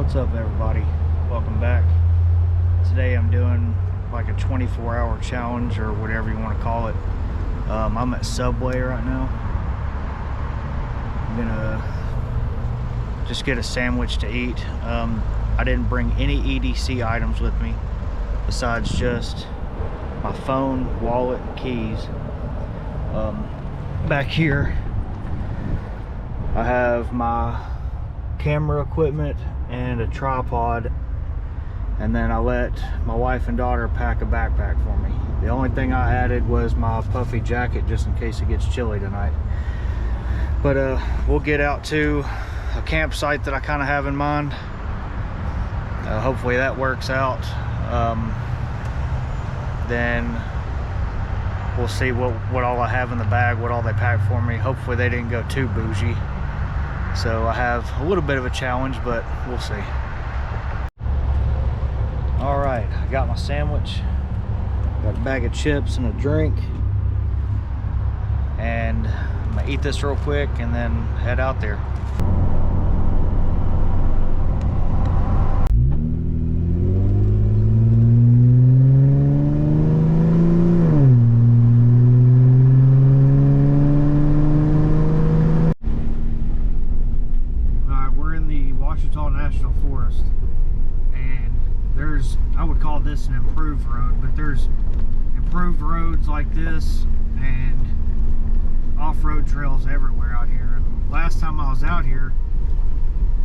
What's up, everybody? Welcome back. Today I'm doing like a 24-hour challenge or whatever you want to call it. I'm at Subway right now. I'm gonna just get a sandwich to eat. I didn't bring any EDC items with me besides just my phone, wallet, and keys. Back here I have my camera equipment and a tripod, and then I let my wife and daughter pack a backpack for me. The only thing I added was my puffy jacket just in case it gets chilly tonight. But we'll get out to a campsite that I kind of have in mind. Hopefully that works out. Then we'll see what all I have in the bag, what all they packed for me. Hopefully they didn't go too bougie. So I have a little bit of a challenge, but we'll see. All right, I got my sandwich, got a bag of chips and a drink, and I'm gonna eat this real quick and then head out there. National Forest, and I would call this an improved road, but there's improved roads like this and off-road trails everywhere out here. And last time I was out here,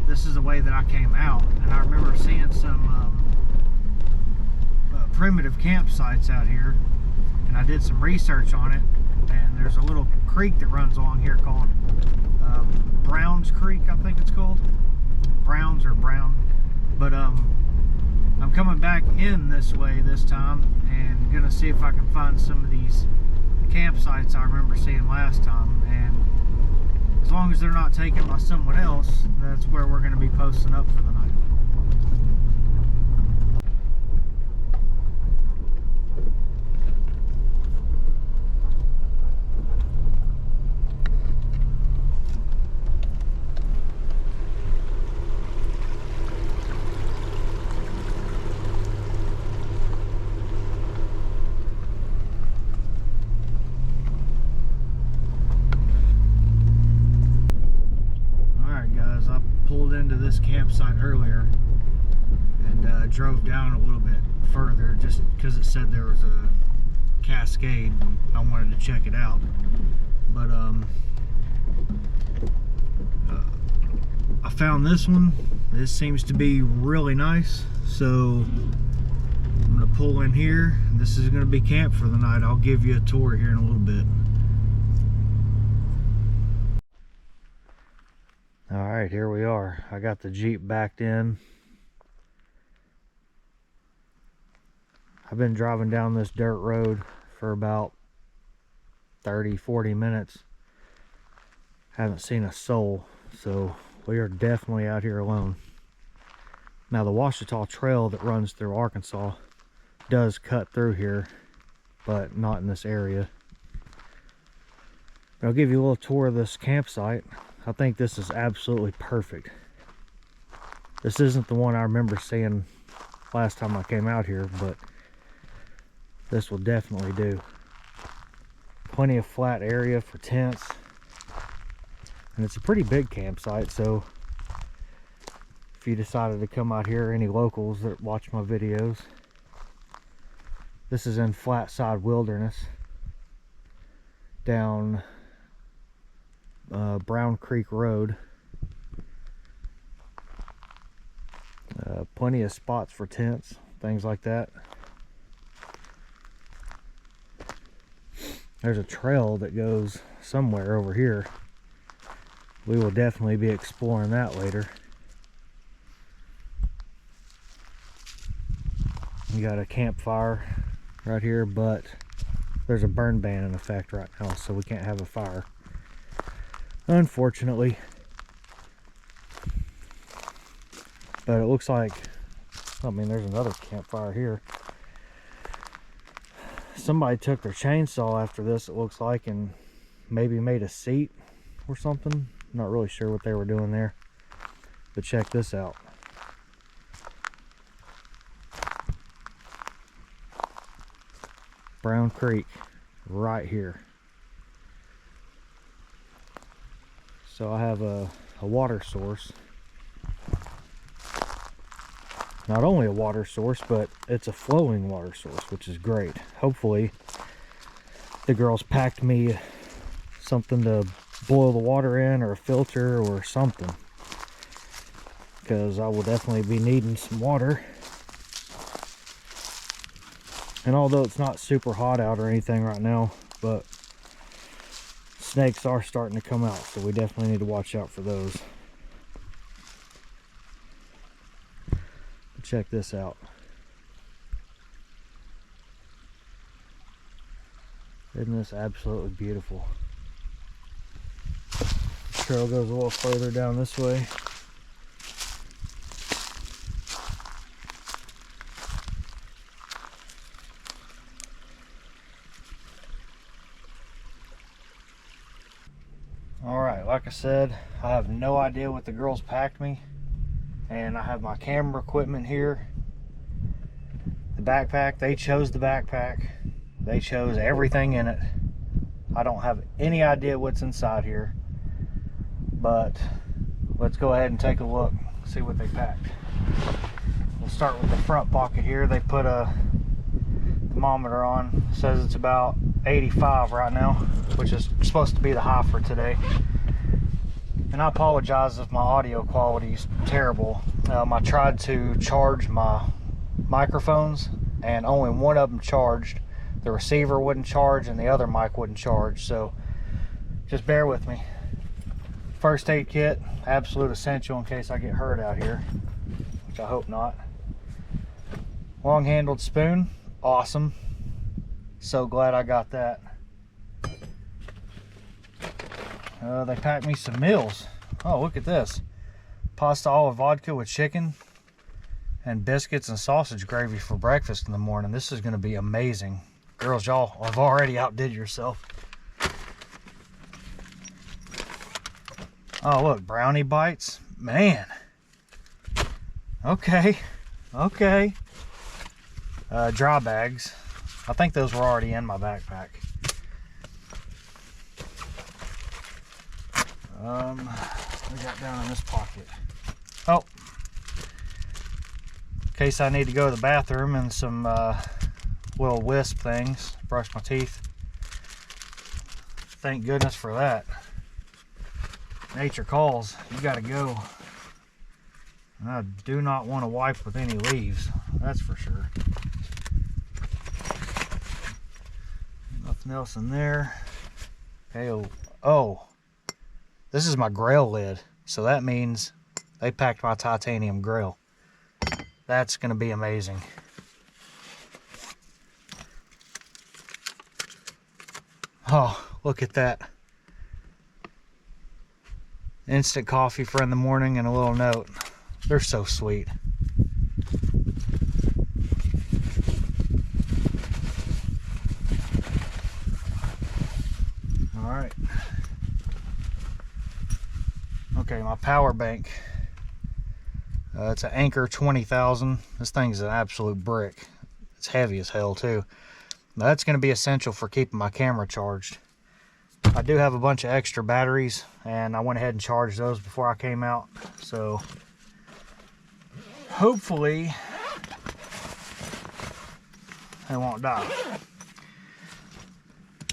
this is the way that I came out, and I remember seeing some primitive campsites out here, and I did some research on it, and there's a little creek that runs along here called Browns Creek, I think it's called. Browns or Brown, but I'm coming back in this way this time and gonna see if I can find some of these campsites I remember seeing last time, and as long as they're not taken by someone else, that's where we're gonna be posting up for the night. Pulled into this campsite earlier and drove down a little bit further just because it said there was a cascade and I wanted to check it out. But I found this one. This seems to be really nice, so I'm gonna pull in here. This is gonna be camp for the night. I'll give you a tour here in a little bit. All right, here we are. I got the Jeep backed in. I've been driving down this dirt road for about 30-40 minutes. Haven't seen a soul, so we are definitely out here alone. Now the Ouachita Trail that runs through Arkansas does cut through here, but not in this area. I'll give you a little tour of this campsite. I think this is absolutely perfect. This isn't the one I remember seeing last time I came out here, but this will definitely do. Plenty of flat area for tents, and it's a pretty big campsite, so if you decided to come out here, any locals that watch my videos, this is in Flat Side Wilderness down Brown Creek Road. Plenty of spots for tents, things like that. There's a trail that goes somewhere over here. We will definitely be exploring that later. We got a campfire right here, but there's a burn ban in effect right now, so we can't have a fire, unfortunately. But it looks like, I mean, there's another campfire here. Somebody took their chainsaw after this, it looks like, and maybe made a seat or something. Not really sure what they were doing there, but check this out. Brown Creek right here. So I have a water source. Not only a water source, but it's a flowing water source, which is great. Hopefully the girls packed me something to boil the water in, or a filter or something, because I will definitely be needing some water. And although it's not super hot out or anything right now, but snakes are starting to come out, so we definitely need to watch out for those. Check this out. Isn't this absolutely beautiful? Trail goes a little further down this way. Alright, like I said, I have no idea what the girls packed me. And I have my camera equipment here. The backpack, they chose the backpack. They chose everything in it. I don't have any idea what's inside here. But let's go ahead and take a look, see what they packed. We'll start with the front pocket here. They put a thermometer on. It says it's about 85 right now, which is supposed to be the high for today. And I apologize if my audio quality is terrible. I tried to charge my microphones and only one of them charged. The receiver wouldn't charge and the other mic wouldn't charge, so just bear with me. First aid kit, absolute essential in case I get hurt out here, which I hope not. Long handled spoon, awesome. So glad I got that. They packed me some meals. Oh, look at this. Pasta alla vodka with chicken and biscuits and sausage gravy for breakfast in the morning. This is going to be amazing. Girls, y'all have already outdid yourself. Oh, look, brownie bites. Man. Okay. Okay. Dry bags. I think those were already in my backpack. We got down in this pocket. Oh, in case I need to go to the bathroom, and some little wisp things, brush my teeth. Thank goodness for that. Nature calls, you gotta go. And I do not want to wipe with any leaves, that's for sure. Nothing else in there. Okay, oh. This is my grill lid, so that means they packed my titanium grill. That's going to be amazing. Oh, look at that. Instant coffee for in the morning and a little note. They're so sweet. All right. Okay, my power bank. It's an Anchor 20,000. This thing's an absolute brick. It's heavy as hell too. That's going to be essential for keeping my camera charged. I do have a bunch of extra batteries, and I went ahead and charged those before I came out. So hopefully they won't die.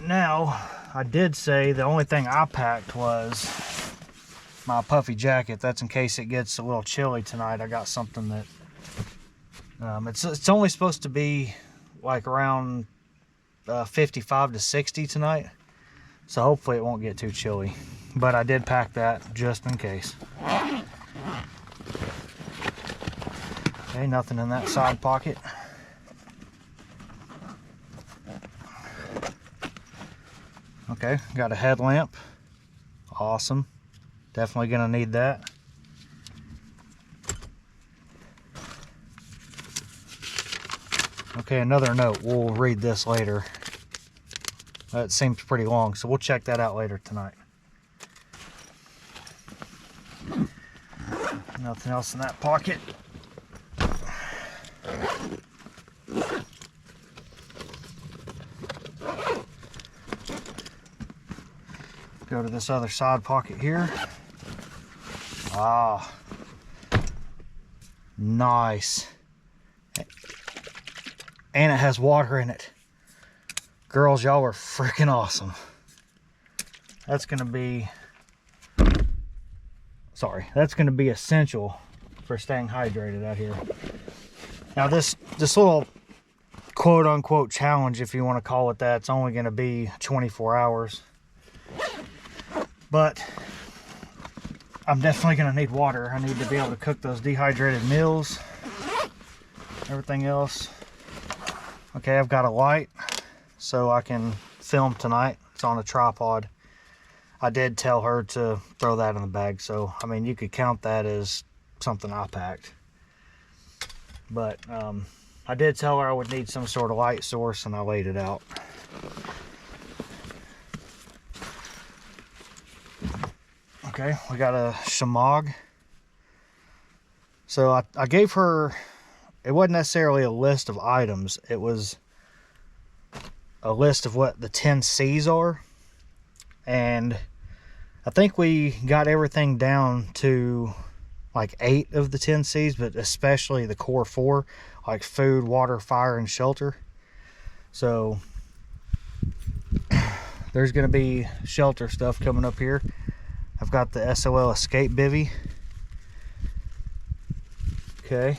Now, I did say the only thing I packed was my puffy jacket. That's in case it gets a little chilly tonight. I got something that it's only supposed to be like around 55 to 60 tonight, so hopefully it won't get too chilly, but I did pack that just in case. Okay, nothing in that side pocket. Okay, got a headlamp. Awesome. Definitely gonna need that. Okay, another note. We'll read this later. That seems pretty long, so we'll check that out later tonight. Nothing else in that pocket. go to this other side pocket here. Ah, nice. And it has water in it. Girls, y'all are freaking awesome. That's gonna be, that's gonna be essential for staying hydrated out here. Now this little quote unquote challenge, if you want to call it that, it's only gonna be 24 hours. But I'm definitely gonna need water. I need to be able to cook those dehydrated meals, everything else. Okay, I've got a light so I can film tonight. It's on a tripod. I did tell her to throw that in the bag, so I mean, you could count that as something I packed. But I did tell her I would need some sort of light source, and I laid it out. Okay, we got a shamog. So I gave her, it wasn't necessarily a list of items, it was a list of what the 10 C's are. And I think we got everything down to like 8 of the 10 C's, but especially the core 4, like food, water, fire, and shelter. So there's going to be shelter stuff coming up here. I've got the SOL escape bivvy. Okay.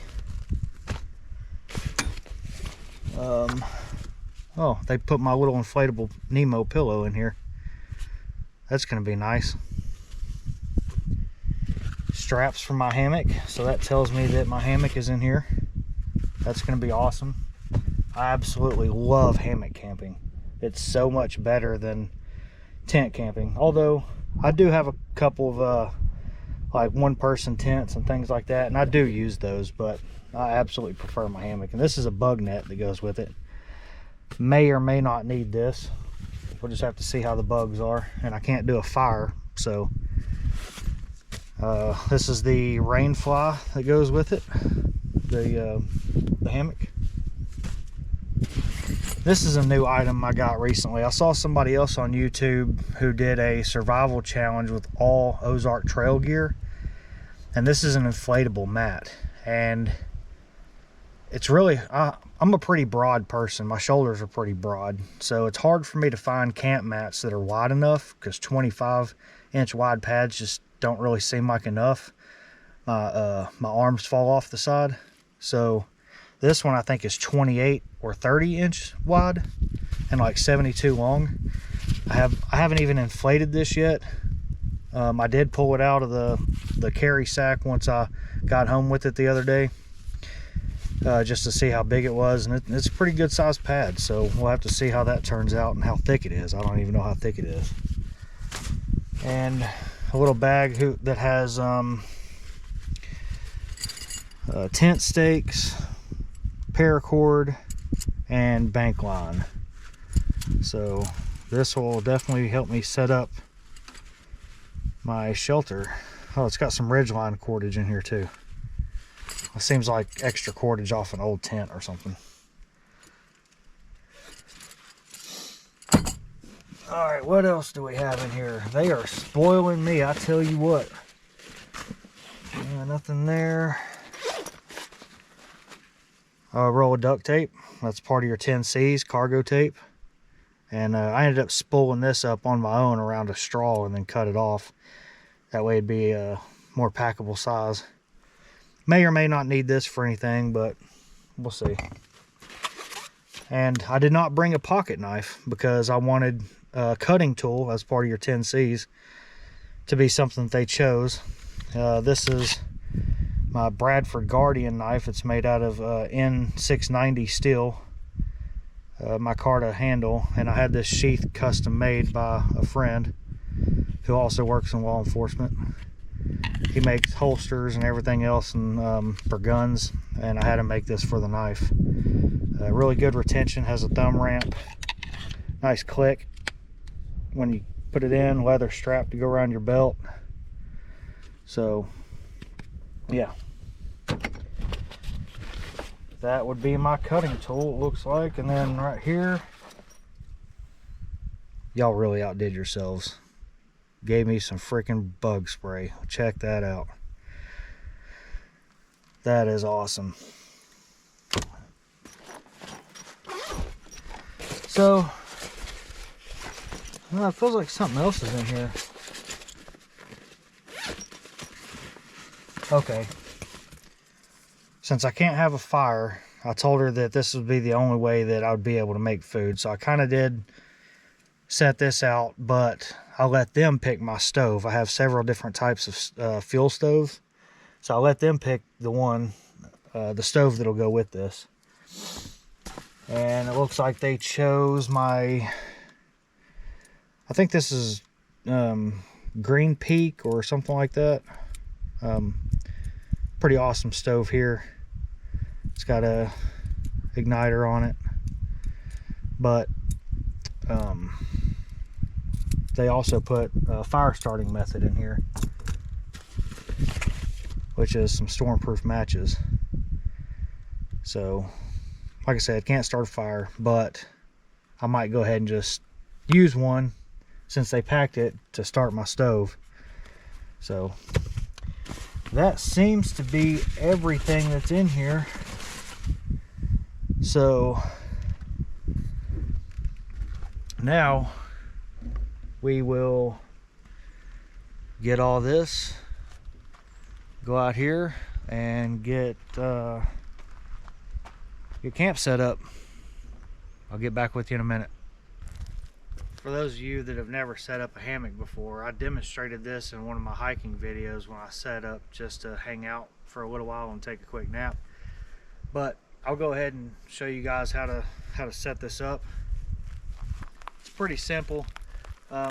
Oh, they put my little inflatable Nemo pillow in here. That's going to be nice. Straps for my hammock, so that tells me that my hammock is in here. That's going to be awesome. I absolutely love hammock camping. It's so much better than tent camping. Although I do have a couple of like one-person tents and things like that, and I do use those, but I absolutely prefer my hammock. And this is a bug net that goes with it. May or may not need this. We'll just have to see how the bugs are. And I can't do a fire, so this is the rain fly that goes with it, the hammock. This is a new item I got recently. I saw somebody else on YouTube who did a survival challenge with all Ozark trail gear, and this is an inflatable mat. And it's really, I'm a pretty broad person. My shoulders are pretty broad, so it's hard for me to find camp mats that are wide enough, because 25-inch wide pads just don't really seem like enough. My arms fall off the side. So this one I think is 28 or 30-inch wide and like 72 long. I haven't even inflated this yet. I did pull it out of the carry sack once I got home with it the other day, just to see how big it was, and it's a pretty good sized pad, so we'll have to see how that turns out and how thick it is. I don't even know how thick it is. And a little bag that has tent stakes, paracord, and bank line. So this will definitely help me set up my shelter. Oh, it's got some ridgeline cordage in here too. It seems like extra cordage off an old tent or something. All right, what else do we have in here? They are spoiling me, I tell you what. Nothing there. A roll of duct tape. That's part of your 10 C's, cargo tape. And I ended up spooling this up on my own around a straw and then cut it off. That way it'd be a more packable size. May or may not need this for anything, but we'll see. And I did not bring a pocket knife because I wanted a cutting tool as part of your 10 C's to be something that they chose. This is my Bradford Guardian knife. It's made out of N690 steel, micarta handle, and I had this sheath custom made by a friend who also works in law enforcement. He makes holsters and everything else and for guns, and I had him make this for the knife. Really good retention, has a thumb ramp, nice click when you put it in, leather strap to go around your belt. So yeah, that would be my cutting tool, it looks like. And then right here, y'all really outdid yourselves. gave me some freaking bug spray. Check that out. That is awesome. So, well, it feels like something else is in here. Okay. Since I can't have a fire, I told her that this would be the only way that I would be able to make food. So I kind of did set this out, but I let them pick my stove. I have several different types of fuel stoves. So I let them pick the stove that'll go with this. And it looks like they chose my, I think this is Green Peak or something like that. Pretty awesome stove here. It's got a igniter on it, but they also put a fire starting method in here, which is some storm-proof matches. So like I said, can't start a fire, but I might go ahead and just use one since they packed it to start my stove. So that seems to be everything that's in here. So now we will get all this, go out here and get camp set up. I'll get back with you in a minute. For those of you that have never set up a hammock before, I demonstrated this in one of my hiking videos when I set up just to hang out for a little while and take a quick nap. But I'll go ahead and show you guys how to set this up. It's pretty simple.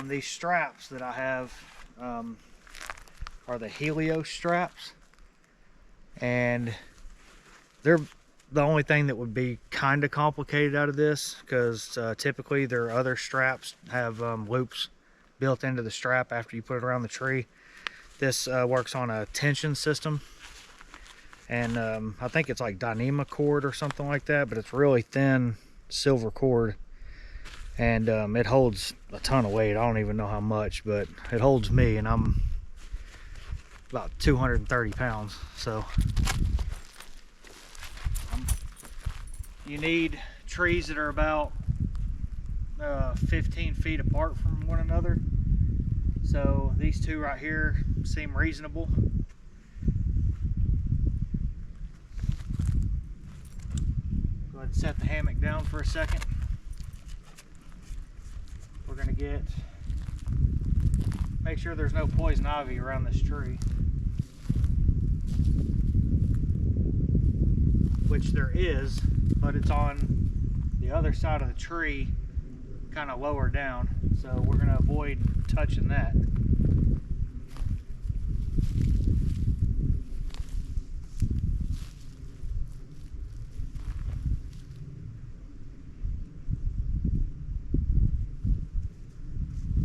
These straps that I have are the Helio straps, and they're the only thing that would be kind of complicated out of this, because typically their other straps have loops built into the strap after you put it around the tree. This works on a tension system, and I think it's like Dyneema cord or something like that, but it's really thin silver cord, and it holds a ton of weight. I don't even know how much, but it holds me, and I'm about 230 pounds. So you need trees that are about 15 feet apart from one another. So these two right here seem reasonable. Go ahead and set the hammock down for a second. We're gonna make sure there's no poison ivy around this tree, which there is, but it's on the other side of the tree, kind of lower down, so we're going to avoid touching that.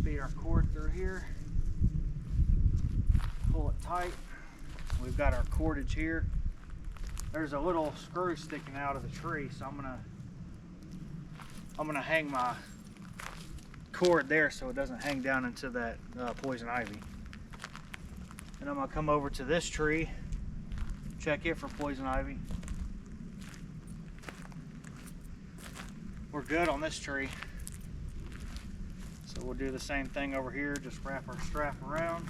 Feed our cord through here, pull it tight. We've got our cordage here. There's a little screw sticking out of the tree, so I'm gonna hang my cord there so it doesn't hang down into that poison ivy. And I'm gonna come over to this tree, check it for poison ivy. We're good on this tree, so we'll do the same thing over here. Just wrap our strap around.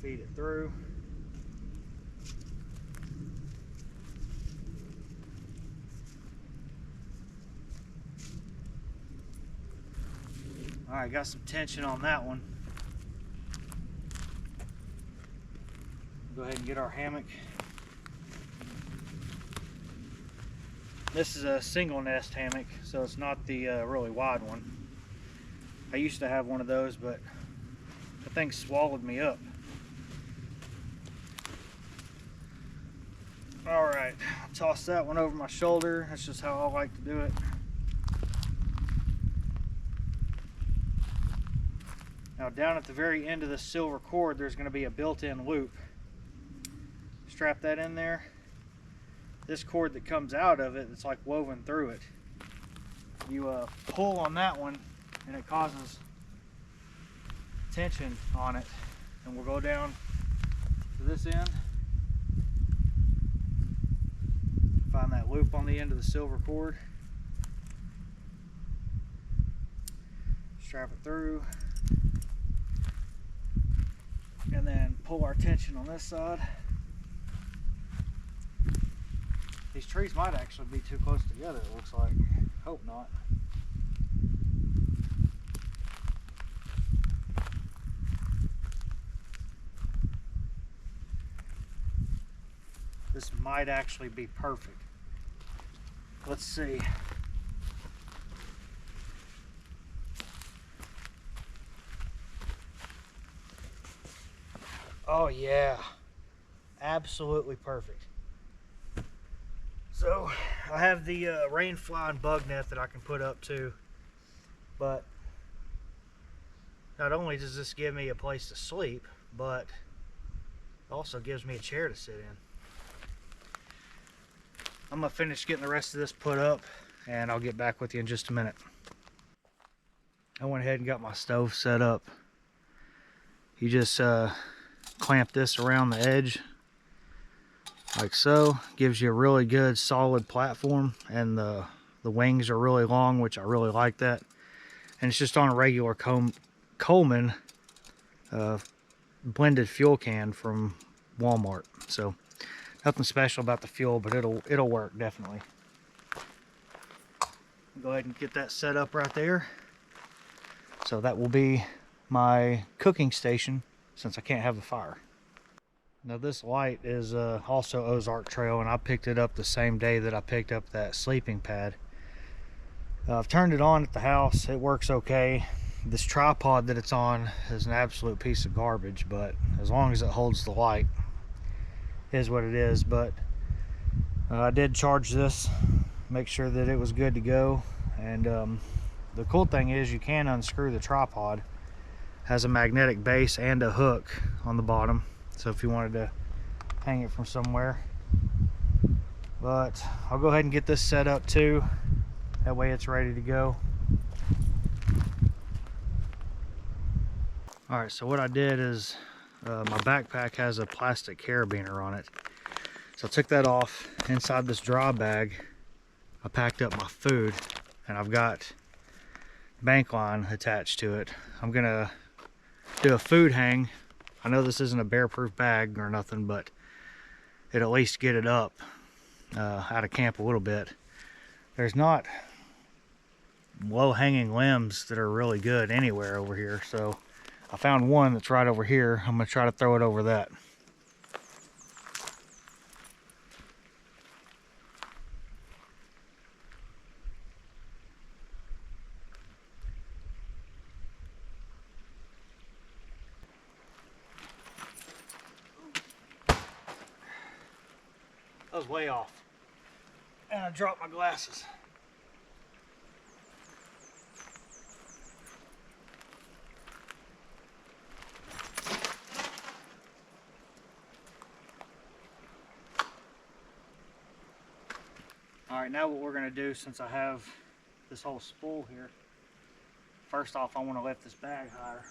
Feed it through. All right, got some tension on that one. Go ahead and get our hammock. This is a single nest hammock, so it's not the really wide one. I used to have one of those, but the thing swallowed me up. All right, toss that one over my shoulder. That's just how I like to do it. Now down at the very end of the silver cord, there's going to be a built-in loop. Strap that in there. This cord that comes out of it, it's like woven through it. you pull on that one and it causes tension on it. And we'll go down to this end, find that loop on the end of the silver cord, strap it through, and then pull our tension on this side. These trees might actually be too close together, it looks like. Hope not. This might actually be perfect. Let's see. Oh yeah, absolutely perfect. So I have the rain fly and bug net that I can put up too, but not only does this give me a place to sleep, but it also gives me a chair to sit in. I'm gonna finish getting the rest of this put up and I'll get back with you in just a minute. I went ahead and got my stove set up. You just clamp this around the edge like so. Gives you a really good solid platform, and the wings are really long, which I really like that. And it's just on a regular Coleman blended fuel can from Walmart. So nothing special about the fuel, but it'll work definitely. Go ahead and get that set up right there. So that will be my cooking station since I can't have a fire. Now this light is also Ozark Trail, and I picked it up the same day that I picked up that sleeping pad. I've turned it on at the house. It works okay. This tripod that it's on is an absolute piece of garbage, but as long as it holds the light, is what it is. But I did charge this, make sure that it was good to go. And the cool thing is you can unscrew the tripod. It has a magnetic base and a hook on the bottom, so if you wanted to hang it from somewhere. But I'll go ahead and get this set up too, that way it's ready to go. Alright, so what I did is my backpack has a plastic carabiner on it, so I took that off. Inside this dry bag I packed up my food, and I've got bank line attached to it. I'm gonna do a food hang. I know this isn't a bear-proof bag or nothing, but it'll at least get it up out of camp a little bit. There's not low-hanging limbs that are really good anywhere over here, so I found one that's right over here. I'm gonna try to throw it over that. I was way off, and I dropped my glasses. All right, now what we're gonna do, since I have this whole spool here, first off I want to lift this bag higher.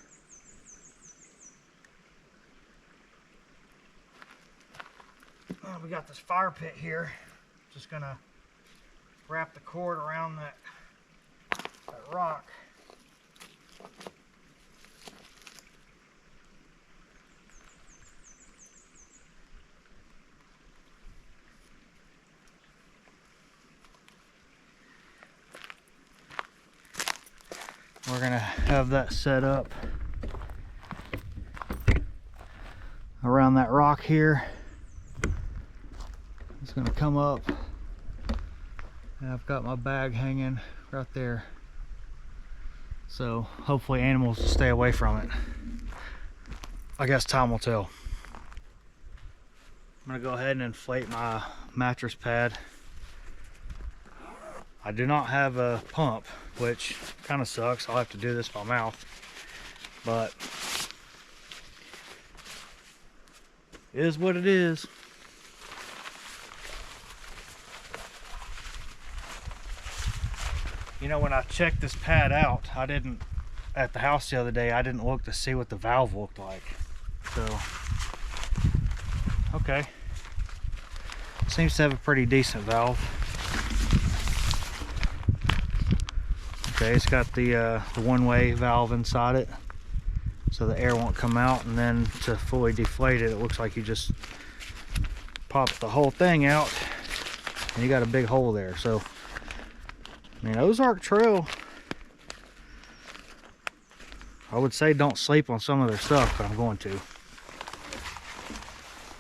We got this fire pit here. Just gonna wrap the cord around that rock. We're gonna have that set up around that rock here. It's gonna come up, and I've got my bag hanging right there, so hopefully animals will stay away from it. I guess time will tell. I'm gonna go ahead and inflate my mattress pad. I do not have a pump, which kind of sucks. I'll have to do this by mouth, but it is what it is. You know, when I checked this pad out, I didn't, at the house the other day, I didn't look to see what the valve looked like. So, okay. Seems to have a pretty decent valve. Okay, it's got the one-way valve inside it, so the air won't come out, and then to fully deflate it, it looks like you just pop the whole thing out, and you got a big hole there. So, I mean, Ozark Trail, I would say don't sleep on some of their stuff, but I'm going to.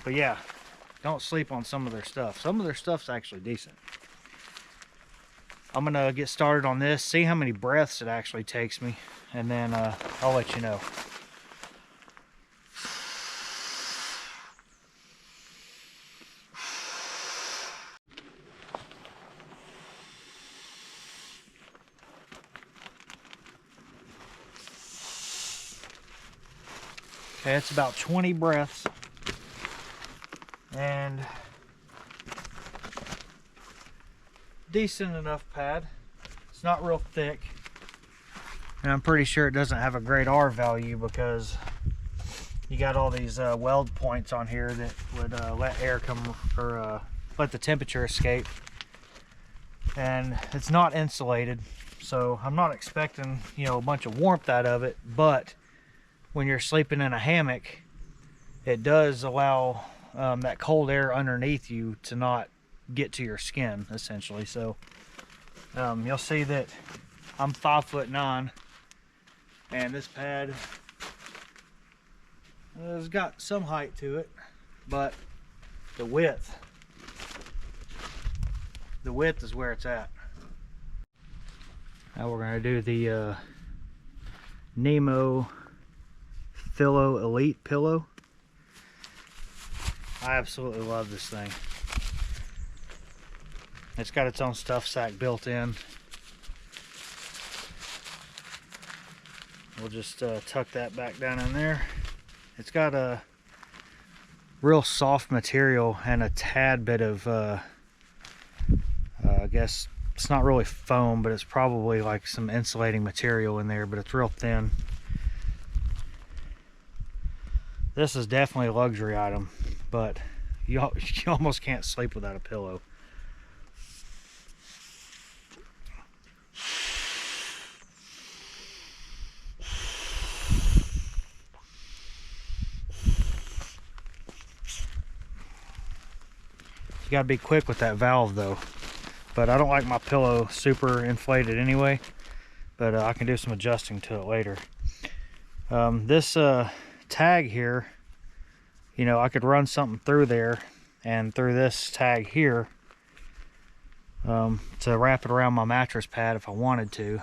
But yeah, don't sleep on some of their stuff. Some of their stuff's actually decent. I'm gonna get started on this, see how many breaths it actually takes me, and then I'll let you know. Okay, it's about 20 breaths, and decent enough pad. It's not real thick, and I'm pretty sure it doesn't have a great R value because you got all these weld points on here that would let air come, or let the temperature escape, and it's not insulated, so I'm not expecting, you know, a bunch of warmth out of it. But when you're sleeping in a hammock, it does allow that cold air underneath you to not get to your skin, essentially. So you'll see that I'm 5'9", and this pad has got some height to it, but the width is where it's at. Now we're going to do the Nemo Philo Elite pillow. I absolutely love this thing. It's got its own stuff sack built in. We'll just tuck that back down in there. It's got a real soft material and a tad bit of I guess it's not really foam, but it's probably like some insulating material in there, but it's real thin. This is definitely a luxury item, but you almost can't sleep without a pillow. You gotta be quick with that valve though, but I don't like my pillow super inflated anyway, but I can do some adjusting to it later. This tag here, you know, I could run something through there and through this tag here to wrap it around my mattress pad if I wanted to.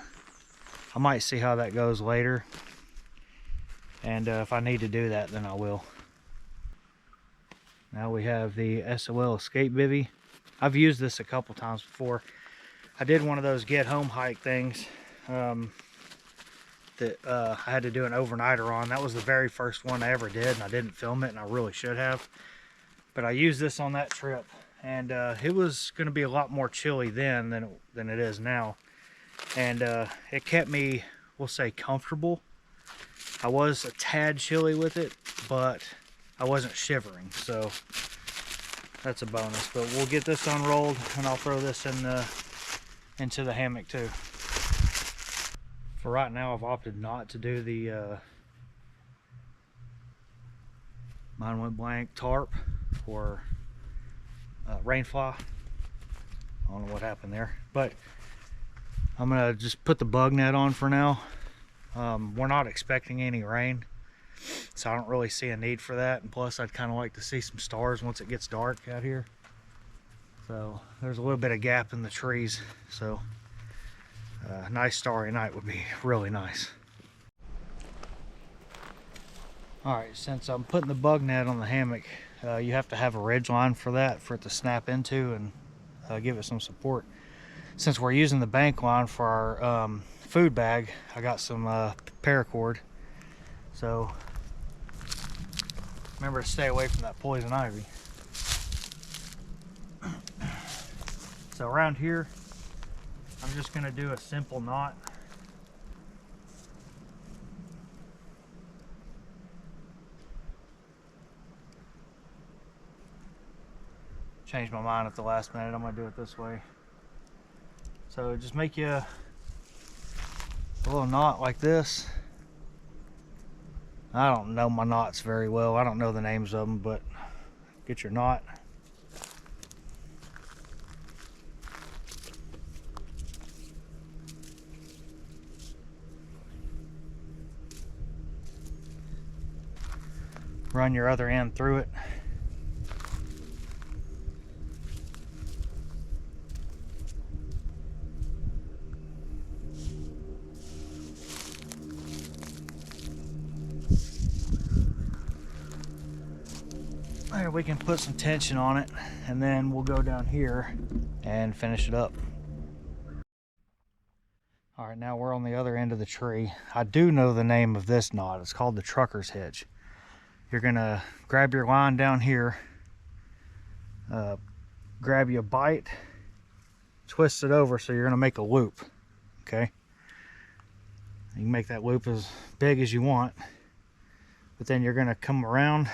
I might see how that goes later, and if I need to do that, then I will. Now we have the SOL Escape Bivy. I've used this a couple times before. I did one of those get home hike things that I had to do an overnighter on. That was the very first one I ever did, and I didn't film it, and I really should have. But I used this on that trip, and it was going to be a lot more chilly then than it is now. And it kept me, we'll say, comfortable. I was a tad chilly with it, but I wasn't shivering, so that's a bonus. But we'll get this unrolled, and I'll throw this into the hammock too. For right now, I've opted not to do the mine went blank tarp or rainfly. I don't know what happened there, but I'm gonna just put the bug net on for now. We're not expecting any rain, so I don't really see a need for that, and plus I'd kind of like to see some stars once it gets dark out here. So there's a little bit of gap in the trees, so a nice starry night would be really nice. Alright, since I'm putting the bug net on the hammock, you have to have a ridge line for that, for it to snap into and give it some support. Since we're using the bank line for our food bag, I got some paracord, so remember to stay away from that poison ivy. So around here, I'm just going to do a simple knot. Changed my mind at the last minute. I'm going to do it this way. So just make you a little knot like this. I don't know my knots very well. I don't know the names of them, but get your knot. Run your other end through it. There, we can put some tension on it, and then we'll go down here and finish it up. All right, now we're on the other end of the tree. I do know the name of this knot. It's called the trucker's hitch. You're gonna grab your line down here, grab your bite, twist it over, so you're gonna make a loop, okay? You can make that loop as big as you want, but then you're gonna come around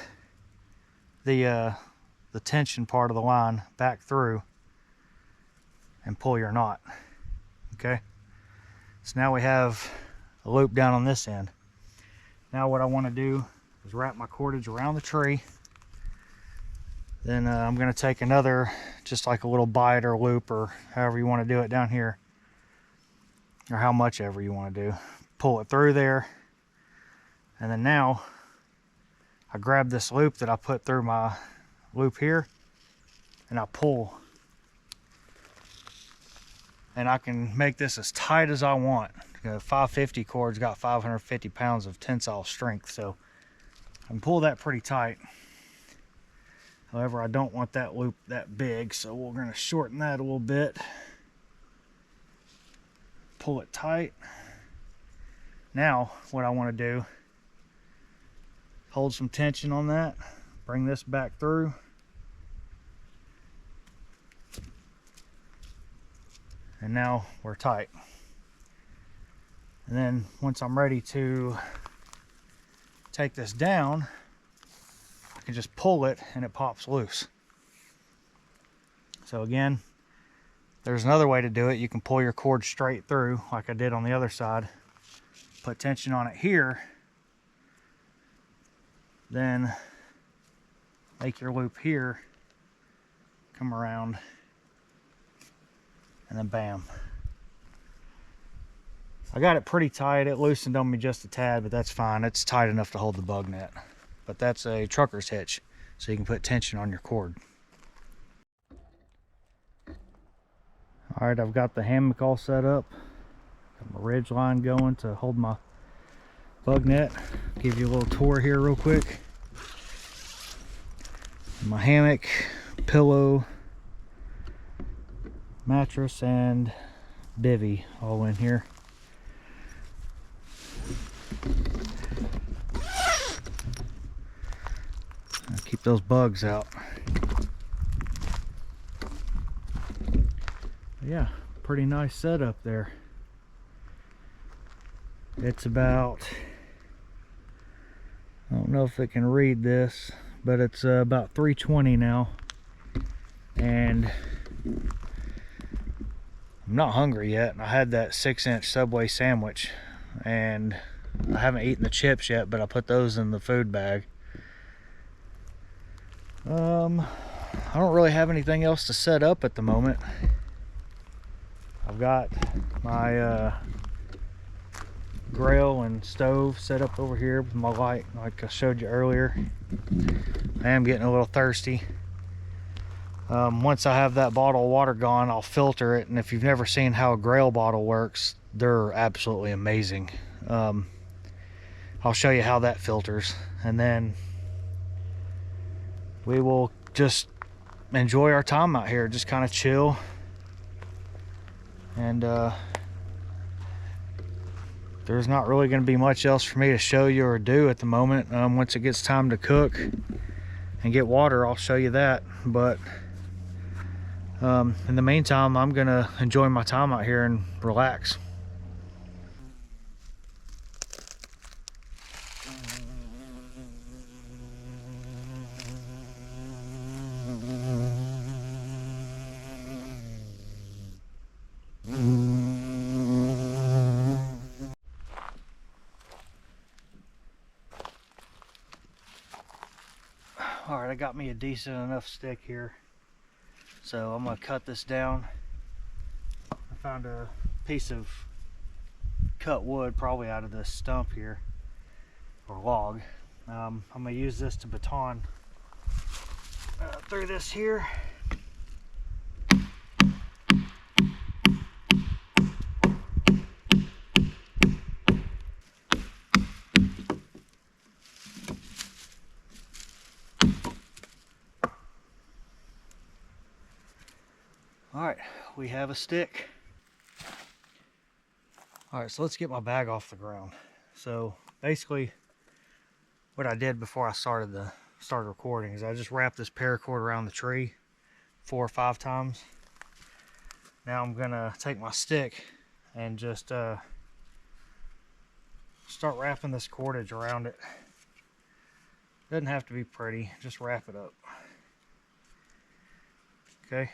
the tension part of the line back through and pull your knot, okay? So now we have a loop down on this end. Now what I want to do is wrap my cordage around the tree. Then I'm going to take another, just like a little bite or loop, or however you want to do it down here, or how much ever you want to do. Pull it through there, and then now I grab this loop that I put through my loop here, and I pull, and I can make this as tight as I want. 550 cord's got 550 pounds of tensile strength, so I can pull that pretty tight. However, I don't want that loop that big, so we're going to shorten that a little bit. Pull it tight. Now what I want to do, hold some tension on that, bring this back through, and now we're tight. And then once I'm ready to take this down, I can just pull it and it pops loose. So again, there's another way to do it. You can pull your cord straight through like I did on the other side, put tension on it here, then make your loop here, come around, and then bam. I got it pretty tight. It loosened on me just a tad, but that's fine. It's tight enough to hold the bug net. But that's a trucker's hitch, so you can put tension on your cord. All right, I've got the hammock all set up. Got my ridge line going to hold my bug net. Give you a little tour here real quick. My hammock, pillow, mattress, and bivy all in here. Keep those bugs out. Yeah, pretty nice setup there. It's about, I don't know if it can read this, but it's about 3:20 now, and I'm not hungry yet. I had that 6-inch Subway sandwich, and I haven't eaten the chips yet, but I put those in the food bag. I don't really have anything else to set up at the moment. I've got my grill and stove set up over here with my light, like I showed you earlier. I am getting a little thirsty. Once I have that bottle of water gone, I'll filter it, and if you've never seen how a grill bottle works, they're absolutely amazing. I'll show you how that filters, and then we will just enjoy our time out here, just kind of chill. And there's not really going to be much else for me to show you or do at the moment. Once it gets time to cook and get water, I'll show you that. But In the meantime, I'm gonna enjoy my time out here and relax. All right, I got me a decent enough stick here, so I'm gonna cut this down. I found a piece of cut wood, probably out of this stump here, or log. I'm gonna use this to baton through this here. All right, we have a stick. All right, so let's get my bag off the ground. So basically what I did before I started recording is I just wrapped this paracord around the tree 4 or 5 times. Now I'm gonna take my stick and just start wrapping this cordage around it. Doesn't have to be pretty, just wrap it up. Okay.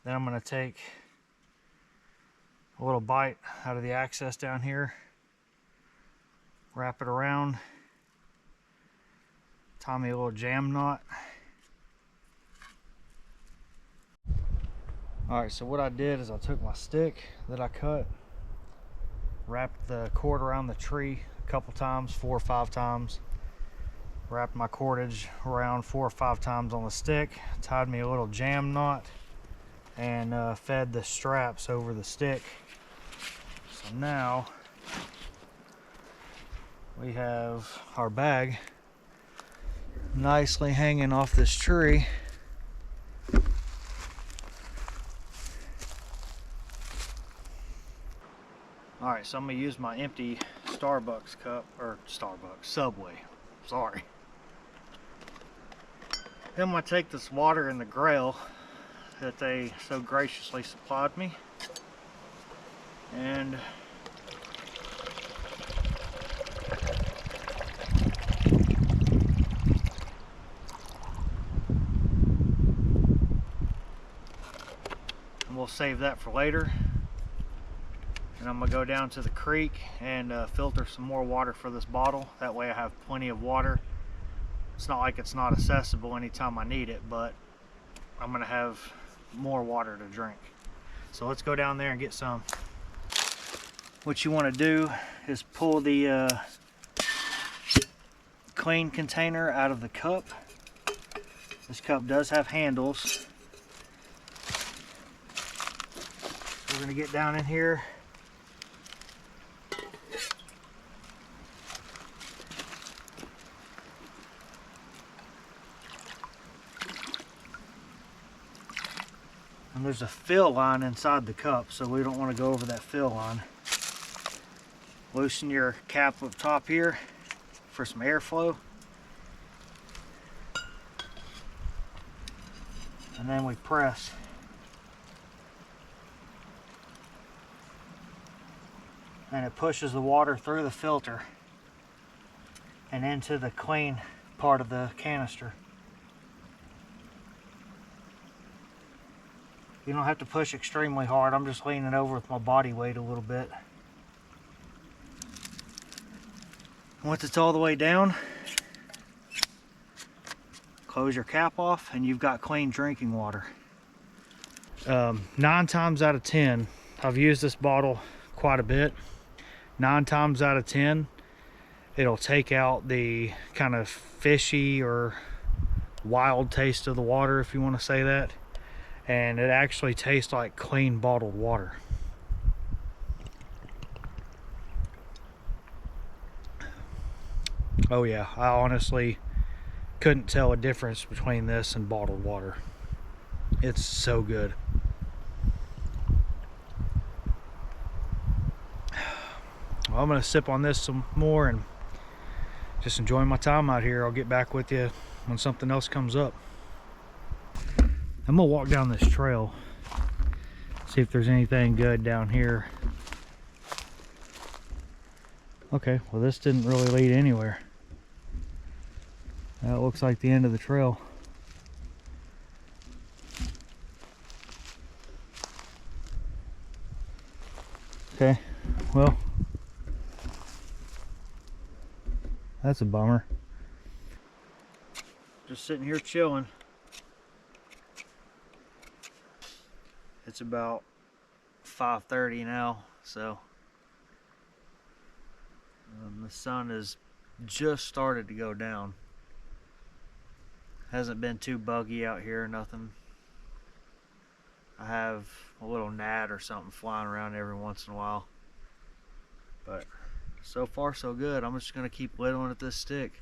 Then I'm going to take a little bite out of the access down here, wrap it around, tie me a little jam knot. Alright, so what I did is I took my stick that I cut, wrapped the cord around the tree a couple times, 4 or 5 times, wrapped my cordage around 4 or 5 times on the stick, tied me a little jam knot, and fed the straps over the stick. So now we have our bag nicely hanging off this tree. Alright, so I'm going to use my empty Starbucks cup, or Subway, sorry. Then I'm going to take this water in the grail that they so graciously supplied me, and we'll save that for later. And I'm gonna go down to the creek and filter some more water for this bottle. That way I have plenty of water. It's not like it's not accessible anytime I need it, but I'm gonna have more water to drink. So let's go down there and get some. What you want to do is pull the clean container out of the cup. This cup does have handles. We're going to get down in here. And there's a fill line inside the cup, so we don't want to go over that fill line. Loosen your cap up top here for some airflow. And then we press. And it pushes the water through the filter and into the clean part of the canister. You don't have to push extremely hard. I'm just leaning over with my body weight a little bit. Once it's all the way down, close your cap off and you've got clean drinking water. 9 times out of 10, I've used this bottle quite a bit. 9 times out of 10, it'll take out the kind of fishy or wild taste of the water, if you want to say that. And it actually tastes like clean bottled water. Oh yeah, I honestly couldn't tell a difference between this and bottled water. It's so good. Well, I'm gonna sip on this some more and just enjoy my time out here. I'll get back with you when something else comes up. I'm gonna walk down this trail, see if there's anything good down here. Okay, well this didn't really lead anywhere. That looks like the end of the trail. Okay, well, that's a bummer. Just sitting here chilling. It's about 5:30 now, so the sun has just started to go down. Hasn't been too buggy out here, nothing. I have a little gnat or something flying around every once in a while, but so far so good. I'm just gonna keep whittling at this stick.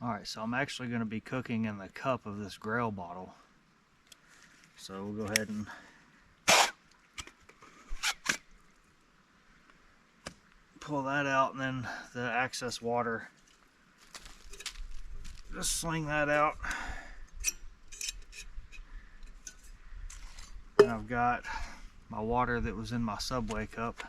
Alright, so I'm actually going to be cooking in the cup of this Grail bottle. So we'll go ahead and pull that out, and then the excess water, just sling that out. And I've got my water that was in my Subway cup.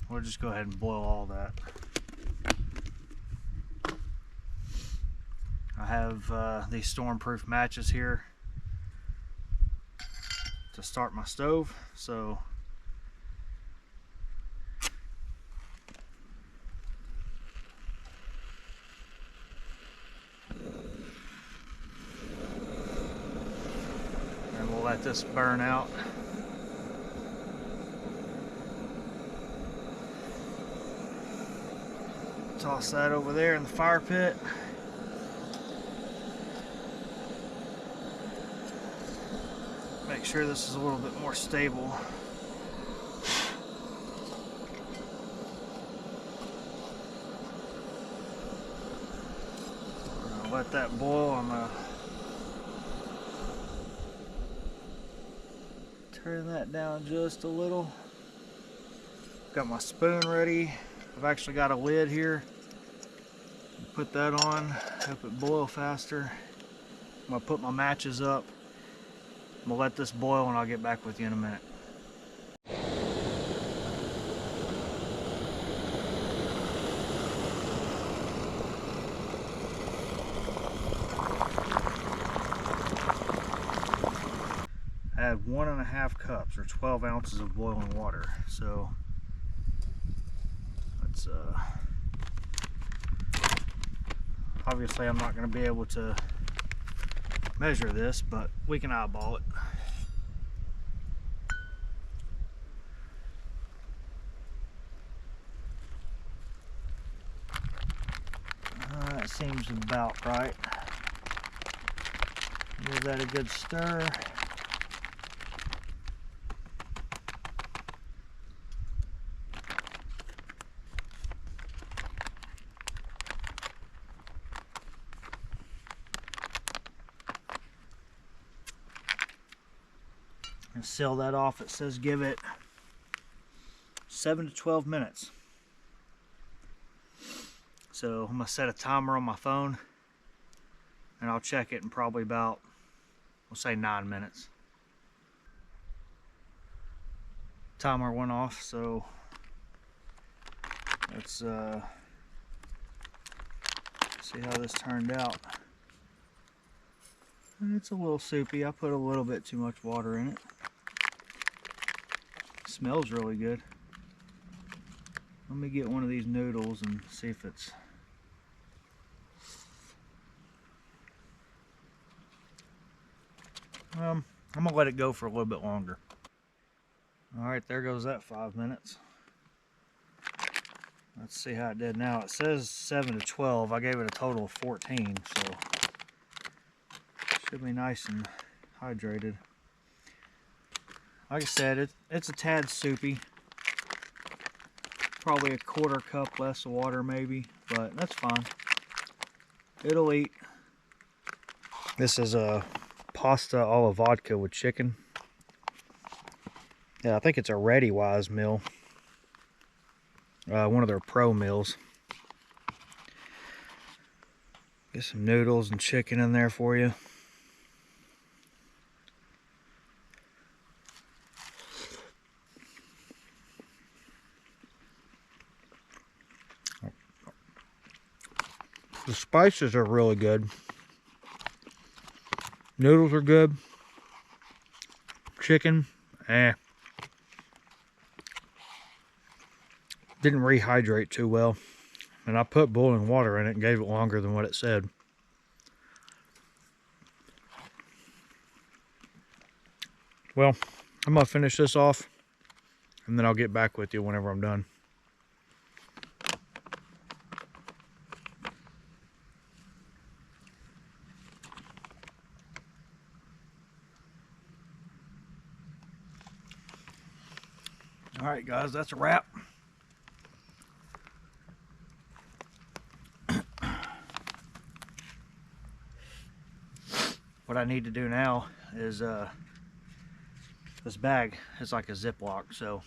We'll just go ahead and boil all that. I have these stormproof matches here to start my stove, so and we'll let this burn out. Toss that over there in the fire pit. Make sure this is a little bit more stable. We're gonna let that boil. I'm gonna turn that down just a little. Got my spoon ready. I've actually got a lid here. Put that on, help it boil faster. I'm gonna put my matches up. I'm gonna let this boil and I'll get back with you in a minute. I had 1.5 cups or 12 ounces of boiling water. So let's obviously I'm not going to be able to measure this, but we can eyeball it. That seems about right. Give that a good stir. And seal that off. It says give it 7 to 12 minutes. So I'm gonna set a timer on my phone and I'll check it in probably about, we'll say 9 minutes. Timer went off, so let's see how this turned out. And it's a little soupy. I put a little bit too much water in it. Smells really good. Let me get one of these noodles and see if it's... I'm gonna let it go for a little bit longer. Alright, there goes that 5 minutes. Let's see how it did now. It says 7 to 12. I gave it a total of 14, so should be nice and hydrated. Like I said, it's a tad soupy. Probably a quarter cup less of water maybe, but that's fine. It'll eat. This is a pasta alla vodka with chicken. Yeah, I think it's a Ready Wise meal. One of their pro meals. Get some noodles and chicken in there for you. The spices are really good. Noodles are good. Chicken, didn't rehydrate too well. And I put boiling water in it and gave it longer than what it said. Well, I'm gonna finish this off and then I'll get back with you whenever I'm done. Alright guys, that's a wrap. What I need to do now is this bag is like a Ziploc, so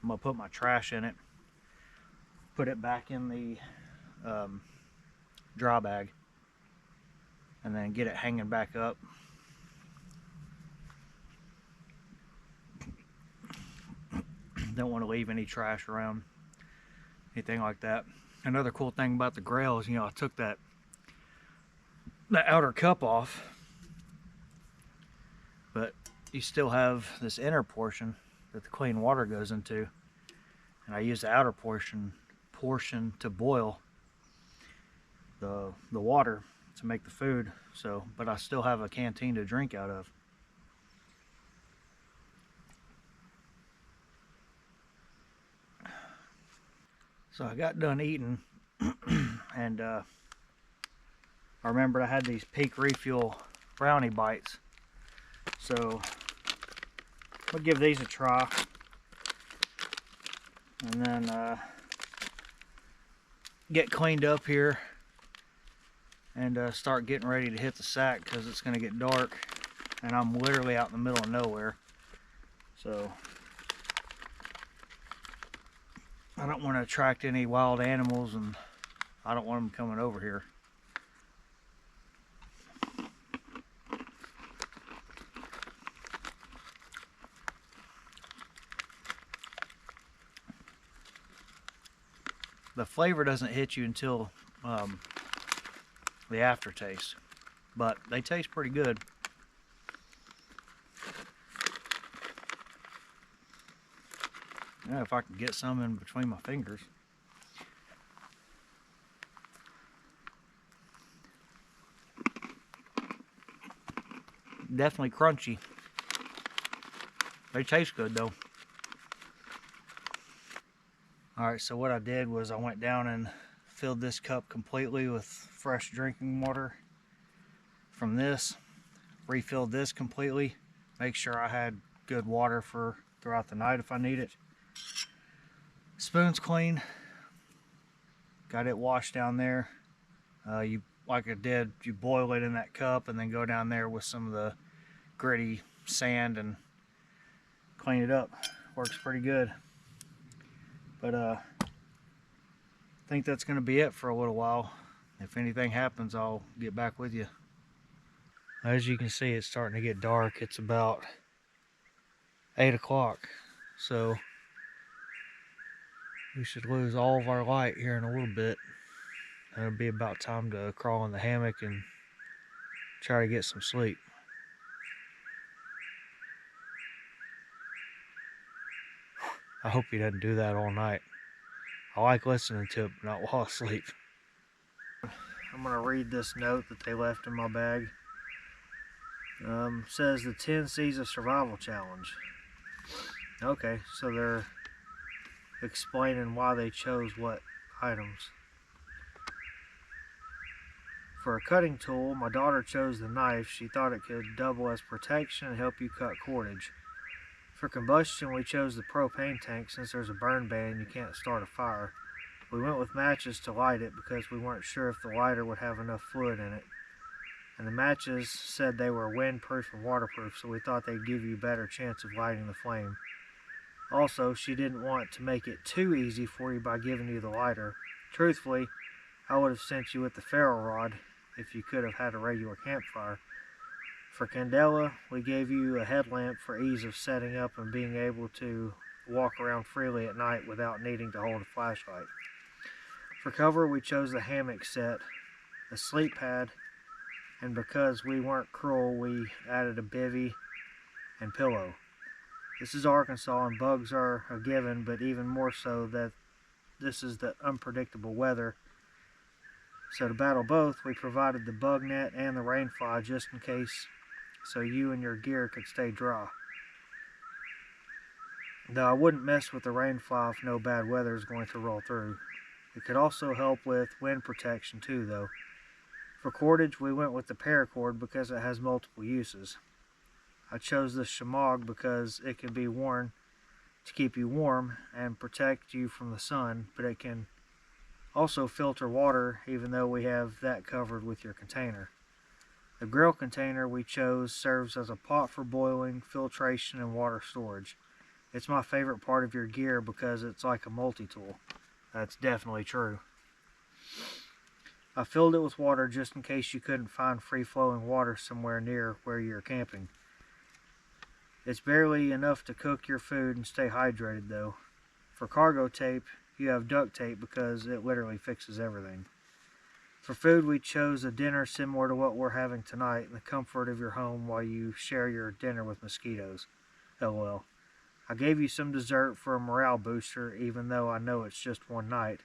I'm gonna put my trash in it, put it back in the dry bag, and then get it hanging back up. Don't want to leave any trash around, anything like that. Another cool thing about the grill is, I took that outer cup off, but you still have this inner portion that the clean water goes into, and I use the outer portion to boil the water to make the food. So, but I still have a canteen to drink out of. So I got done eating and I remembered I had these Peak Refuel brownie bites, so we'll give these a try, and then get cleaned up here and start getting ready to hit the sack, because it's going to get dark and I'm literally out in the middle of nowhere. So I don't want to attract any wild animals, and I don't want them coming over here. The flavor doesn't hit you until the aftertaste, but they taste pretty good. Yeah, if I can get some in between my fingers. Definitely crunchy. They taste good though. Alright, so what I did was I went down and filled this cup completely with fresh drinking water from this. Refilled this completely. Make sure I had good water for throughout the night if I need it. Spoon's clean. Got it washed down there. You, like I did, you boil it in that cup and then go down there with some of the gritty sand and clean it up. Works pretty good. But I think that's going to be it for a little while. If anything happens, I'll get back with you. As you can see, it's starting to get dark. It's about 8 o'clock. So we should lose all of our light here in a little bit. It'll be about time to crawl in the hammock and try to get some sleep. I hope he doesn't do that all night. I like listening to it, but not while asleep. I'm going to read this note that they left in my bag. Says the 10 C's of Survival Challenge. Okay, so they're explaining why they chose what items. For a cutting tool, my daughter chose the knife. She thought it could double as protection and help you cut cordage. For combustion, we chose the propane tank since there's a burn ban and you can't start a fire. We went with matches to light it because we weren't sure if the lighter would have enough fluid in it. And the matches said they were windproof and waterproof, so we thought they'd give you a better chance of lighting the flame. Also, she didn't want to make it too easy for you by giving you the lighter. Truthfully, I would have sent you with the ferro rod if you could have had a regular campfire. For candela, we gave you a headlamp for ease of setting up and being able to walk around freely at night without needing to hold a flashlight. For cover, we chose the hammock set, a sleep pad, and because we weren't cruel, we added a bivvy and pillow. This is Arkansas and bugs are a given, but even more so that this is the unpredictable weather. So to battle both, we provided the bug net and the rain fly just in case, so you and your gear could stay dry. Though I wouldn't mess with the rain fly if no bad weather is going to roll through. It could also help with wind protection too, though. For cordage, we went with the paracord because it has multiple uses. I chose the shamog because it can be worn to keep you warm and protect you from the sun, but it can also filter water, even though we have that covered with your container. The grill container we chose serves as a pot for boiling, filtration, and water storage. It's my favorite part of your gear because it's like a multi-tool. That's definitely true. I filled it with water just in case you couldn't find free-flowing water somewhere near where you're camping. It's barely enough to cook your food and stay hydrated though. For cargo tape, you have duct tape because it literally fixes everything. For food, we chose a dinner similar to what we're having tonight in the comfort of your home while you share your dinner with mosquitoes. LOL. I gave you some dessert for a morale booster, even though I know it's just one night.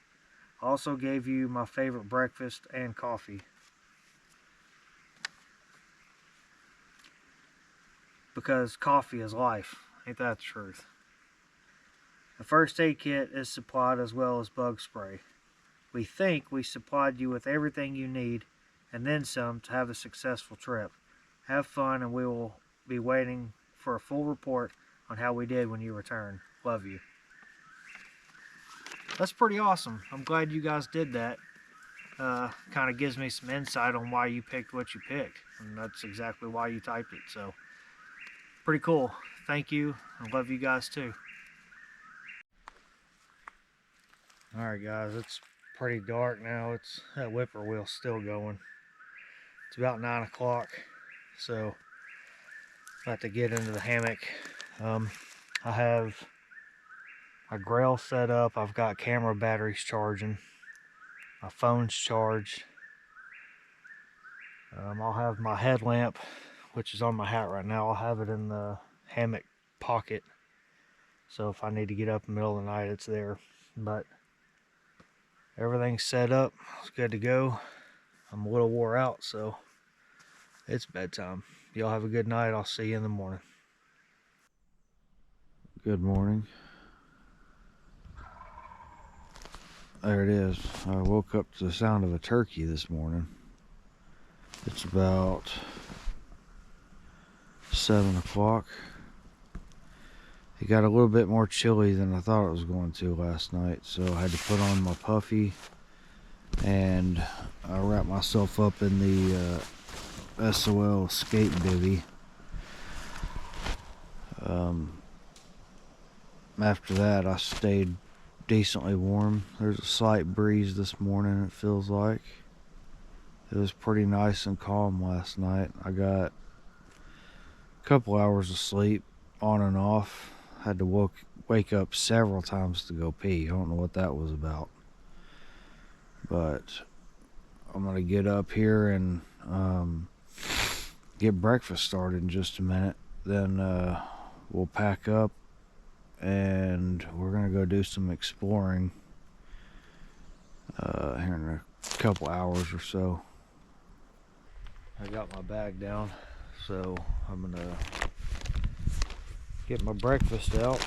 I also gave you my favorite breakfast and coffee. Because coffee is life. Ain't that the truth? A first aid kit is supplied as well as bug spray. We think we supplied you with everything you need and then some to have a successful trip. Have fun, and we will be waiting for a full report on how we did when you return. Love you. That's pretty awesome. I'm glad you guys did that. Kind of gives me some insight on why you picked what you picked, and that's exactly why you typed it. So pretty cool. Thank you. I love you guys too. Alright guys, it's pretty dark now. That whippoorwill's still going. It's about 9 o'clock, so about to get into the hammock. I have my grill set up. I've got camera batteries charging. My phone's charged. I'll have my headlamp, which is on my hat right now. I'll have it in the hammock pocket, so if I need to get up in the middle of the night, it's there. But everything's set up. It's good to go. I'm a little wore out, so it's bedtime. Y'all have a good night. I'll see you in the morning. Good morning. There it is. I woke up to the sound of a turkey this morning. It's about 7 o'clock. It got a little bit more chilly than I thought it was going to last night, so I had to put on my puffy, and I wrapped myself up in the SOL skate bivvy. After that, I stayed decently warm. There's a slight breeze this morning, it feels like. It was pretty nice and calm last night. I got a couple hours of sleep on and off. Had to wake up several times to go pee. I don't know what that was about. But I'm going to get up here and get breakfast started in just a minute. Then we'll pack up and we're going to go do some exploring. here in a couple hours or so. I got my bag down, so I'm gonna get my breakfast out.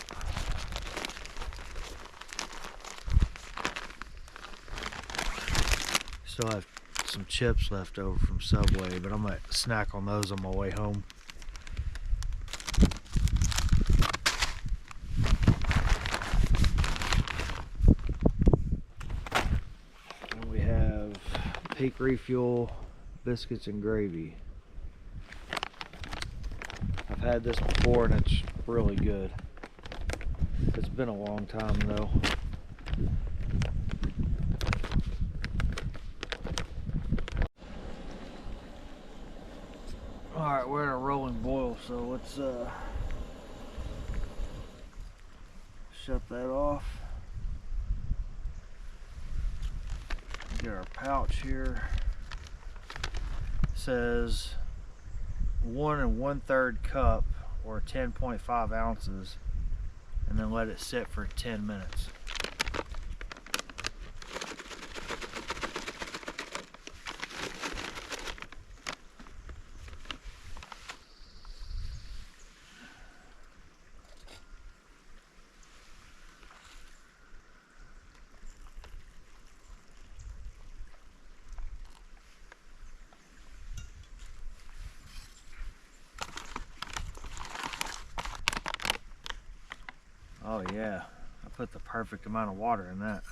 Still have some chips left over from Subway, but I'm gonna snack on those on my way home. And we have Peak Refuel biscuits and gravy. I've had this before and it's really good. It's been a long time though. Alright, we're at a rolling boil, so let's shut that off. Get our pouch here. It says 1 1/3 cup or 10.5 ounces, and then let it sit for 10 minutes. Oh yeah, I put the perfect amount of water in that.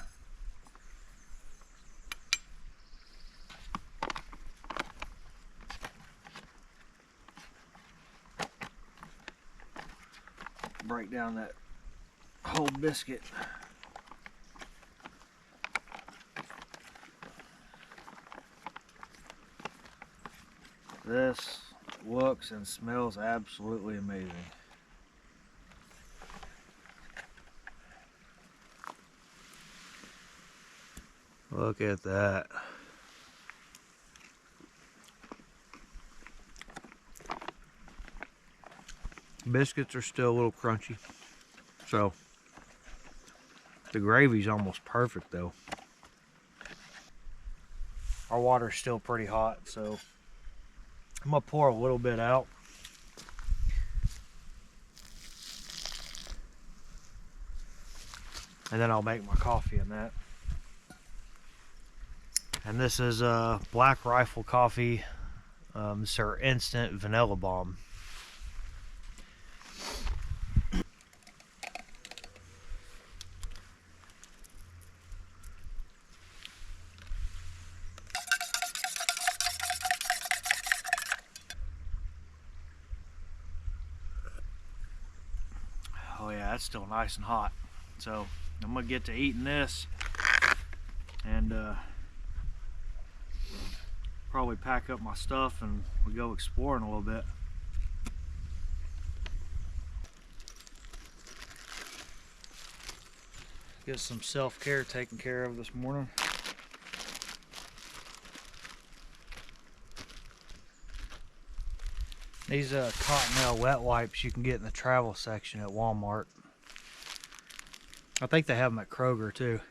Break down that whole biscuit. This looks and smells absolutely amazing. Look at that. Biscuits are still a little crunchy, so the gravy's almost perfect though. Our water's still pretty hot, so I'm gonna pour a little bit out. And then I'll make my coffee in that. And this is Black Rifle coffee. This is our instant vanilla bomb. Oh yeah, that's still nice and hot. So I'm gonna get to eating this and probably pack up my stuff and we'll go exploring a little bit. Get some self-care taken care of this morning. These Cottonelle wet wipes you can get in the travel section at Walmart. I think they have them at Kroger too.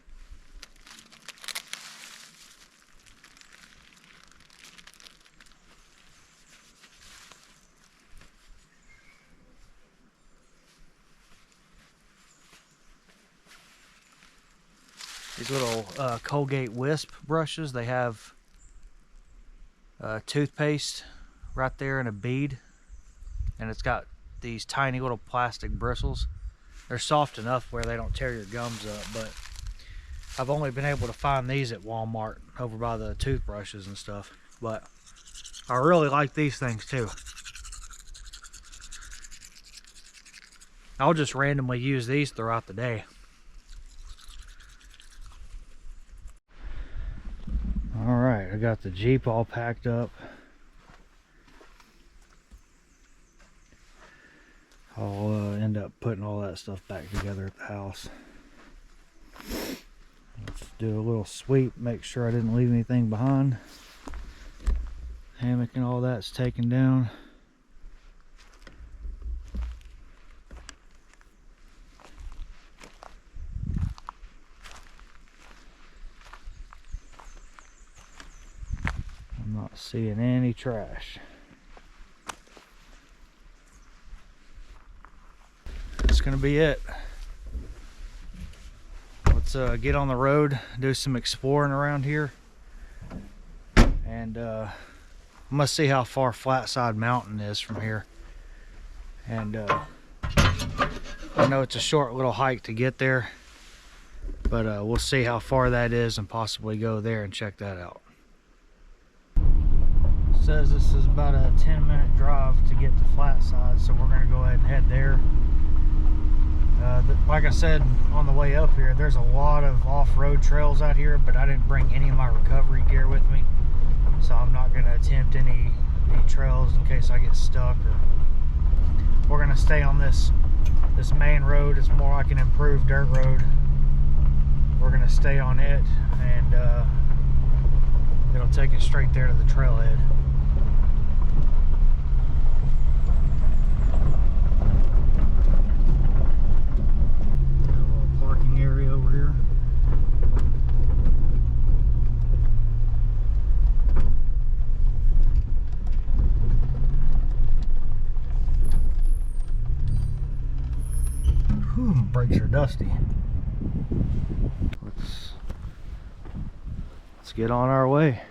These little Colgate Wisp brushes, they have toothpaste right there in a bead, and it's got these tiny little plastic bristles. They're soft enough where they don't tear your gums up, but I've only been able to find these at Walmart over by the toothbrushes and stuff. But I really like these things too. I'll just randomly use these throughout the day. Alright, I got the Jeep all packed up. I'll end up putting all that stuff back together at the house. Let's do a little sweep, make sure I didn't leave anything behind. Hammock and all that's taken down. seeing any trash. That's gonna be it. Let's get on the road, do some exploring around here, and I'm gonna see how far Flatside Mountain is from here. And I know it's a short little hike to get there, but we'll see how far that is and possibly go there and check that out. It says this is about a 10-minute drive to get to Flatside, so we're gonna go ahead and head there. Like I said on the way up here, there's a lot of off-road trails out here, but I didn't bring any of my recovery gear with me, so I'm not going to attempt any trails in case I get stuck. Or we're going to stay on this main road. It's more like an improved dirt road. We're going to stay on it, and it'll take us straight there to the trailhead. Area over here. Whew, brakes are dusty. Let's get on our way.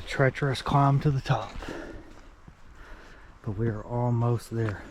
Treacherous climb to the top, but we are almost there.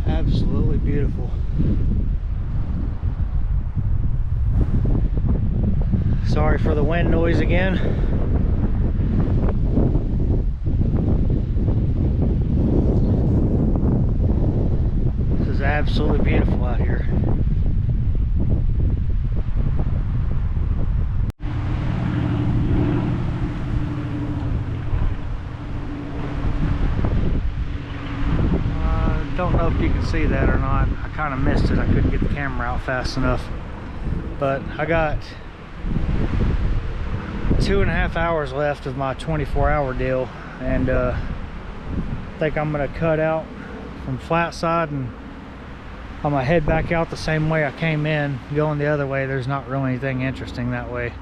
Absolutely beautiful. Sorry for the wind noise again. This is absolutely beautiful out here. Don't know if you can see that or not. I kind of missed it. I couldn't get the camera out fast enough. But I got 2.5 hours left of my 24-hour deal, and I think I'm gonna cut out from Flatside, and I'm gonna head back out the same way I came in. Going the other way, there's not really anything interesting that way,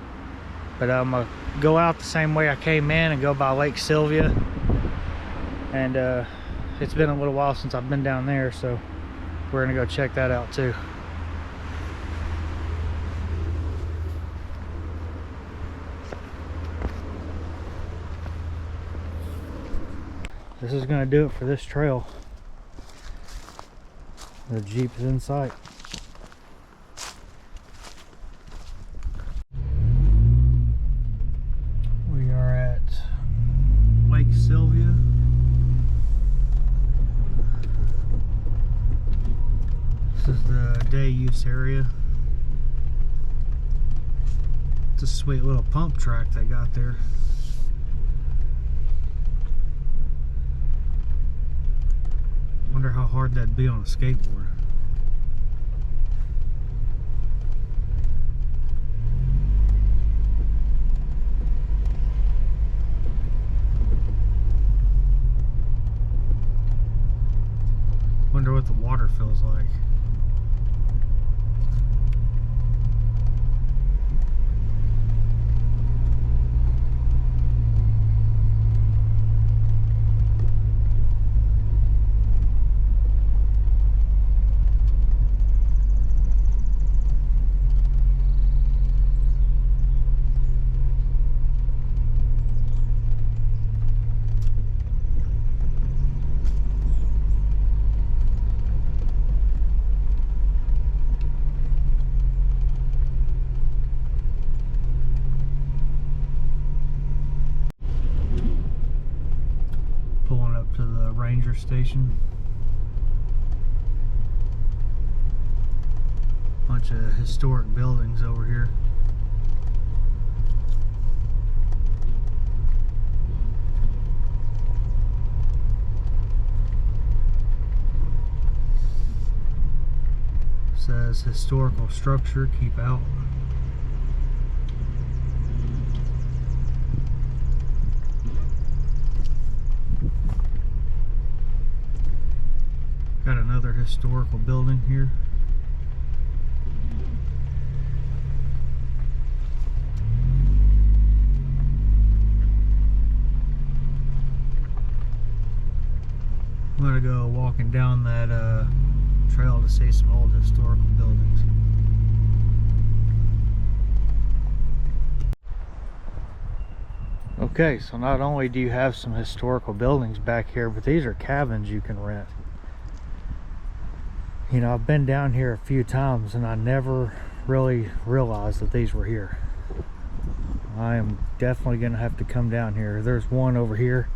but I'm gonna go out the same way I came in and go by Lake Sylvia. And it's been a little while since I've been down there, so we're gonna go check that out too. This is gonna do it for this trail. The Jeep is in sight. We are at Lake Sylvia. This is the day use area. It's a sweet little pump track they got there. Wonder how hard that'd be on a skateboard. Wonder what the water feels like. ranger station. Bunch of historic buildings over here. Says historical structure, keep out. Got another historical building here. I'm gonna go walking down that trail to see some old historical buildings. Okay, so not only do you have some historical buildings back here, but these are cabins you can rent. You know, I've been down here a few times and I never really realized that these were here. I am definitely gonna have to come down here. There's one over here.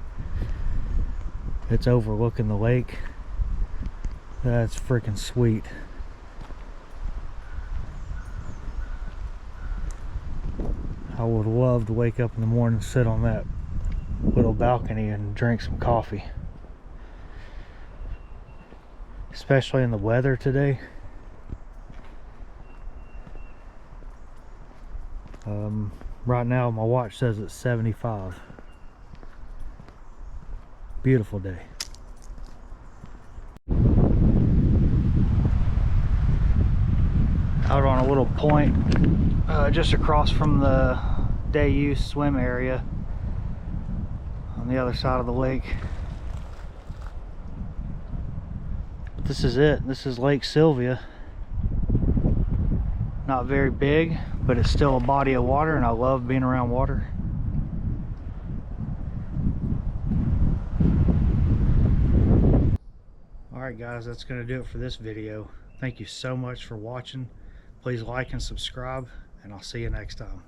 It's overlooking the lake. That's freaking sweet. I would love to wake up in the morning and sit on that little balcony and drink some coffee. Especially in the weather today. Right now my watch says it's 75. Beautiful day. Out on a little point just across from the day use swim area on the other side of the lake. But this is it. This is Lake Sylvia. Not very big, but it's still a body of water, and I love being around water. Alright guys, that's going to do it for this video. Thank you so much for watching. Please like and subscribe, and I'll see you next time.